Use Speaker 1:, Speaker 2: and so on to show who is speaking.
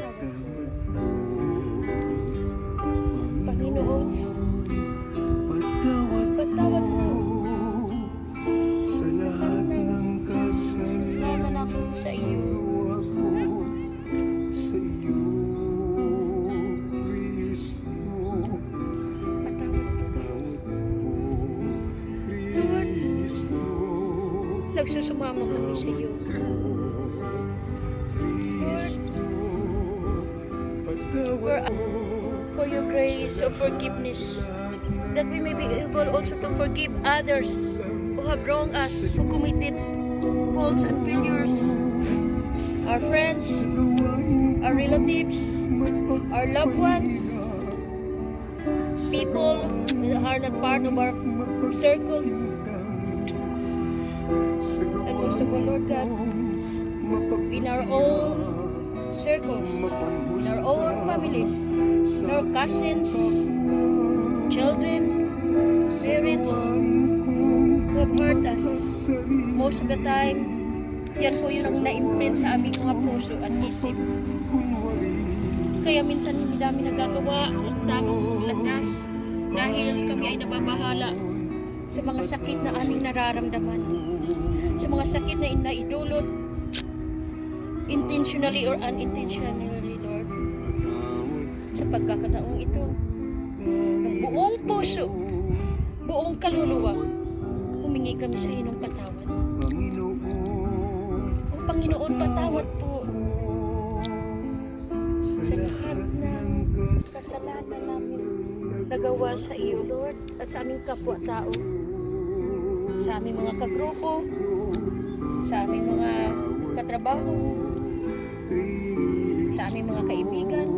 Speaker 1: Patawad po. Panginoon, patawad po.
Speaker 2: Sa lahat ng
Speaker 1: Kasalanan namin sa iyo.
Speaker 2: sa iyo, Kristo.
Speaker 1: Patawad po.
Speaker 2: Tawad po, Kristo.
Speaker 1: Nagsusumamo kami sa iyo. Lord, for your grace of forgiveness, that we may be able also to forgive others who have wronged us, who committed faults and failures, our friends, our relatives, our loved ones, people that are not part of our circle, and most of all, Lord God, in our own circles, in our own families, in our cousins, children, parents who have hurt us. Most of the time, yan po yun ang na-imprint sa aming mga puso at isip. Kaya minsan hindi namin nagagawa ang tamang landas dahil kami ay nababahala sa mga sakit na aming nararamdaman, sa mga sakit na inaidulot intentionally or unintentionally, Lord. Sa pagkakataong ito, ng buong puso, buong kaluluwa, humingi kami sa iyo ng patawad. O Panginoon, patawad po sa lahat ng kasalanan namin nagawa sa iyo, Lord, at sa aming kapwa-tao, sa aming mga kagrupo, sa aming mga katrabaho,